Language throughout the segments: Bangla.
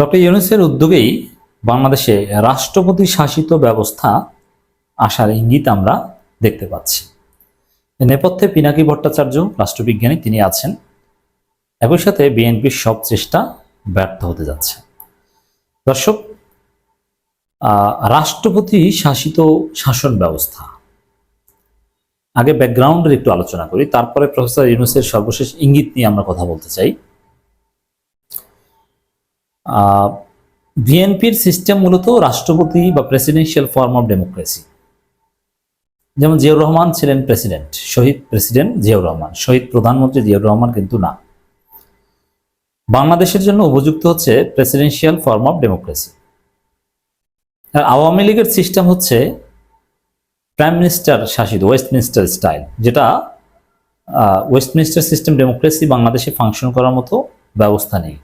ডক্টর ইউনূসের উদ্যোগেই বাংলাদেশে রাষ্ট্রপতি শাসিত ব্যবস্থা আসার ইঙ্গিত আমরা দেখতে পাচ্ছি। নেপথ্যে পিনাকি ভট্টাচার্য রাষ্ট্রবিজ্ঞানী তিনি আছেন। একই সাথে বিএনপির সব চেষ্টা ব্যর্থ হতে যাচ্ছে। দর্শক, রাষ্ট্রপতি শাসিত শাসন ব্যবস্থা আগে ব্যাকগ্রাউন্ডের একটু আলোচনা করি, তারপরে প্রফেসর ইউনূসের সর্বশেষ ইঙ্গিত নিয়ে আমরা কথা বলতে চাই। বিএনপির সিস্টেম মূলত রাষ্ট্রপতি বা প্রেসিডেন্সিয়াল ফর্ম অফ ডেমোক্রেসি। যেমন জিয়াউর রহমান ছিলেন প্রেসিডেন্ট, শহীদ প্রেসিডেন্ট জিয়াউর রহমান, শহীদ প্রধানমন্ত্রী জিয়াউর রহমান কিন্তু না। বাংলাদেশের জন্য উপযুক্ত হচ্ছে প্রেসিডেন্সিয়াল ফর্ম অফ ডেমোক্রেসি। আর আওয়ামী লীগের সিস্টেম হচ্ছে প্রাইম মিনিস্টার শাসিত ওয়েস্টমিনিস্টার স্টাইল, যেটা ওয়েস্টমিনিস্টার সিস্টেম ডেমোক্রেসি বাংলাদেশে ফাংশন করার মতো ব্যবস্থা নেই।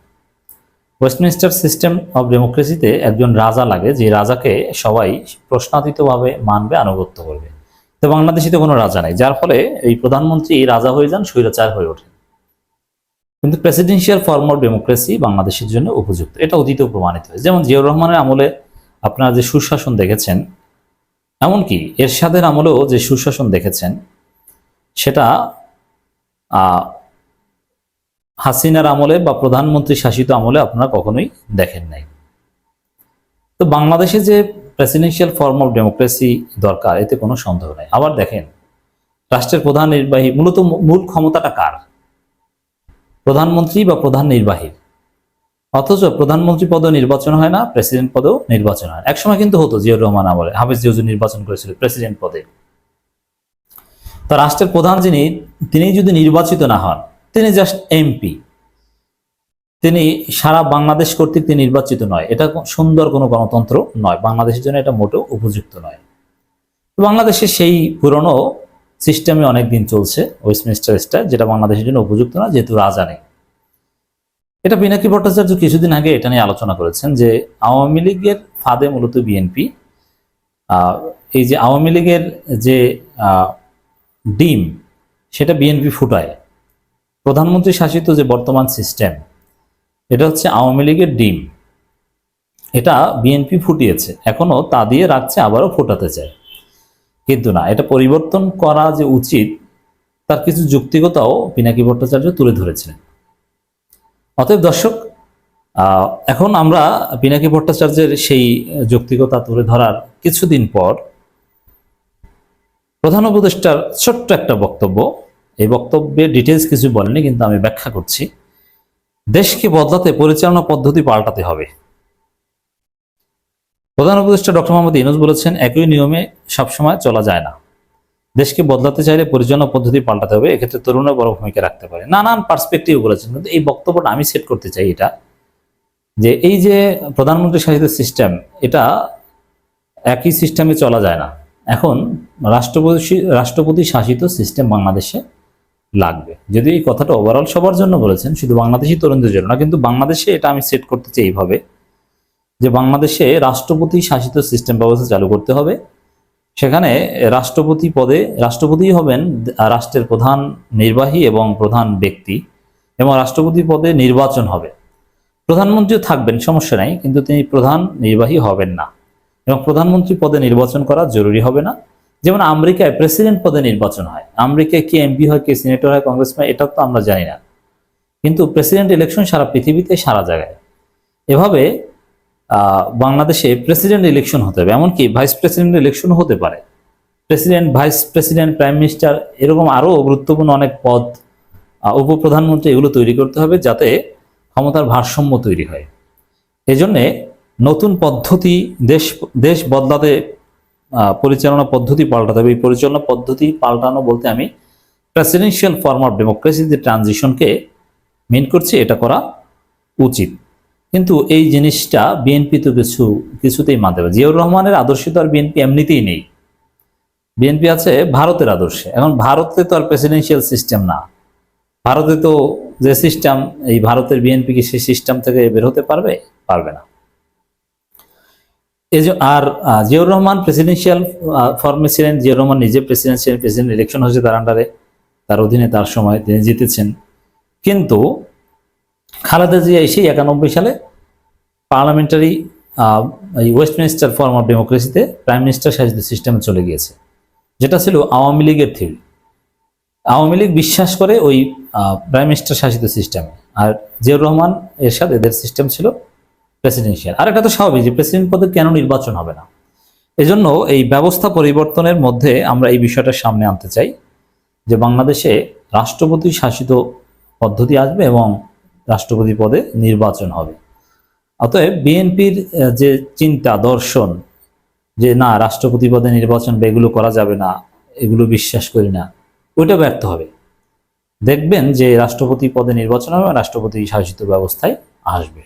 ওয়েস্টমিনিস্টার সিস্টেম অফ ডেমোক্রেসিতে একজন রাজা লাগে, যে রাজাকে সবাই প্রশ্নাতীতভাবে মানবে, আনুগত্য করবে। তো বাংলাদেশে তো কোনো রাজা নেই, যার ফলে এই প্রধানমন্ত্রী রাজা হয়ে যান, স্বৈরাচার হয়ে ওঠেন। কিন্তু প্রেসিডেন্সিয়াল ফর্ম অফ ডেমোক্রেসি বাংলাদেশের জন্য উপযুক্ত, এটা অতীতেও প্রমাণিত হয়েছে। যেমন জিয়াউর রহমানের আমলে আপনারা যে সুশাসন দেখেছেন, এমনকি এরশাদের আমলেও যে সুশাসন দেখেছেন, সেটা হাসিনার আমলে বা প্রধানমন্ত্রী শাসিত আমলে আপনারা কখনোই দেখেন নাই। তো বাংলাদেশে যে প্রেসিডেন্সিয়াল ফর্ম অফ ডেমোক্রেসি দরকার, এতে কোনো সন্দেহ নেই। আবার দেখেন, রাষ্ট্রের প্রধান নির্বাহী, মূলত মূল ক্ষমতাটা কার? প্রধানমন্ত্রী বা প্রধান নির্বাহী। অথচ প্রধানমন্ত্রী পদেও নির্বাচন হয় না, প্রেসিডেন্ট পদেও নির্বাচন হয়। একসময় কিন্তু হতো, জিয়াউর রহমান আমলে হাফেজ জিয়াউর নির্বাচন করেছিল প্রেসিডেন্ট পদে। তো রাষ্ট্রের প্রধান যিনি, তিনি যদি নির্বাচিত না হন, তিনি জাস্ট এমপি, তিনি সারা বাংলাদেশ কর্তৃক তিনি নির্বাচিত নয়। এটা সুন্দর কোনো গণতন্ত্র নয়, বাংলাদেশের জন্য এটা মোটেও উপযুক্ত নয়। বাংলাদেশে সেই পুরনো সিস্টেমে অনেকদিন চলছে, ওয়েস্টমিনিস্টার স্টাইল, যেটা বাংলাদেশের জন্য উপযুক্ত না, যেহেতু রাজা নেই। এটা পিনাকি ভট্টাচার্য কিছুদিন আগে এটা নিয়ে আলোচনা করেছেন যে আওয়ামী লীগের ফাঁদে মূলত বিএনপি, এই যে আওয়ামী লীগের যে ডিম, সেটা বিএনপি ফুটায়। প্রধানমন্ত্রী শাসিত যে বর্তমান সিস্টেম, এটা হচ্ছে আওয়ামী লীগের ডিম, এটা বিএনপি ফুটিয়েছে, এখনো তা দিয়ে রাখছে, আবারও ফোটাতে চায়। কিন্তু না, এটা পরিবর্তন করা যে উচিত, তার কিছু যৌক্তিকতাও পিনাকি ভট্টাচার্য তুলে ধরেছিলেন। অতএব দর্শক, এখন আমরা পিনাকি ভট্টাচার্যের সেই যৌক্তিকতা তুলে ধরার কিছুদিন পর প্রধান উপদেষ্টার ছোট্ট একটা বক্তব্য, এই বক্তব্যে ডিটেলস কিছু বলেনি, কিন্তু আমি ব্যাখ্যা করছি। দেশকে বদলাতে পরিচালনা পদ্ধতি পাল্টাতে হবে। প্রধান উপদেষ্টা ডক্টর মোহাম্মদ ইউনূস বলেছেন, একই নিয়মে সবসময় চলা যায় না, দেশকে বদলাতে চাইলে পরিচালনা পদ্ধতি পাল্টাতে হবে, এক্ষেত্রে তরুণরা বড় ভূমিকা রাখতে পারে। নানান পার্সপেক্টিভ বলেছেন, কিন্তু এই বক্তব্যটা আমি সেট করতে চাই এটা, যে এই যে প্রধানমন্ত্রী শাসিত সিস্টেম, এটা একই সিস্টেমে চলা যায় না। এখন রাষ্ট্রপতি শাসিত সিস্টেম বাংলাদেশে লাগবে। যদি এই কথাটা ওভারঅল সবার জন্য বলেছেন, শুধু বাংলাদেশি তরুণদের জন্য না, কিন্তু বাংলাদেশে এটা আমি সেট করতে চাই এইভাবে, যে বাংলাদেশে রাষ্ট্রপতি শাসিত সিস্টেম ব্যবস্থা চালু করতে হবে। সেখানে রাষ্ট্রপতি হবেন রাষ্ট্রের প্রধান নির্বাহী এবং প্রধান ব্যক্তি, এবং রাষ্ট্রপতি পদে নির্বাচন হবে। প্রধানমন্ত্রীও থাকবেন, সমস্যা নাই, কিন্তু তিনি প্রধান নির্বাহী হবেন না, এবং প্রধানমন্ত্রী পদে নির্বাচন করা জরুরি হবে না। যেমন আমেরিকায় প্রেসিডেন্ট পদে নির্বাচন হয়, আমেরিকায় কে এমপি হয়, কে সিনেটর হয়, কংগ্রেসম্যান, এটা তো আমরা জানি না, কিন্তু প্রেসিডেন্ট ইলেকশন সারা পৃথিবীতে, সারা জায়গায়। এভাবে বাংলাদেশে প্রেসিডেন্ট ইলেকশন হতে হবে, এমনকি ভাইস প্রেসিডেন্ট ইলেকশন হতে পারে। President, vice president, prime minister, এরকম আরও গুরুত্বপূর্ণ অনেক পদ, উপপ্রধানমন্ত্রী, এগুলো তৈরি করতে হবে, যাতে ক্ষমতার ভারসাম্য তৈরি হয়। এজন্যে নতুন পদ্ধতি, দেশ বদলাতে পরিচালনা পদ্ধতি পাল্টাতে হবে। এই পরিচালনা পদ্ধতি পাল্টানো বলতে আমি প্রেসিডেন্সিয়াল ফর্ম অফ ডেমোক্রেসি যে ট্রানজিশনকে মিন করছি, এটা করা উচিত। কিন্তু এই জিনিসটা বিএনপি তো কিছুতেই মানতে পারে। জিয়াউর রহমানের আদর্শে তো আর বিএনপি এমনিতেই নেই, বিএনপি আছে ভারতের আদর্শে। এখন ভারতে তো আর প্রেসিডেন্সিয়াল সিস্টেম না, ভারতে তো যে সিস্টেম, এই ভারতের বিএনপি কি সেই সিস্টেম থেকে বের হতে পারবে? পারবে না। আর জিয়াউর রহমান প্রেসিডেন্সিয়াল ফর্মে ছিলেন, জিয়াউর রহমান নিজে প্রেসিডেন্ট ছিলেন, প্রেসিডেন্ট ইলেকশন হয়েছে তার আন্ডারে, তার অধীনে, তার সময় তিনি জিতেছেন। কিন্তু খালেদা জিয়া এসেই 91 সালে পার্লামেন্টারি এই ওয়েস্টমিনিস্টার ফর্ম অফ ডেমোক্রেসিতে প্রাইম মিনিস্টার শাসিত সিস্টেমে চলে গিয়েছে, যেটা ছিল আওয়ামী লীগের থিওরি। আওয়ামী লীগ বিশ্বাস করে ওই প্রাইম মিনিস্টার শাসিত সিস্টেমে, আর জিয়াউর রহমান এরশাদ এদের সিস্টেম ছিল প্রেসিডেন্সিয়াল। আর এটা তো স্বাভাবিক যে প্রেসিডেন্ট পদে কেন নির্বাচন হবে না। এজন্য এই ব্যবস্থা পরিবর্তনের মধ্যে আমরা এই বিষয়টা সামনে আনতে চাই যে বাংলাদেশে রাষ্ট্রপতি শাসিত পদ্ধতি আসবে এবং রাষ্ট্রপতি পদে নির্বাচন হবে। অতএব বিএনপির যে চিন্তা দর্শন যে না রাষ্ট্রপতি পদে নির্বাচন বা এগুলো করা যাবে না, এগুলো বিশ্বাস করি না, ওইটা ব্যর্থ হবে। দেখবেন যে রাষ্ট্রপতি পদে নির্বাচন হবে, রাষ্ট্রপতি শাসিত ব্যবস্থায় আসবে।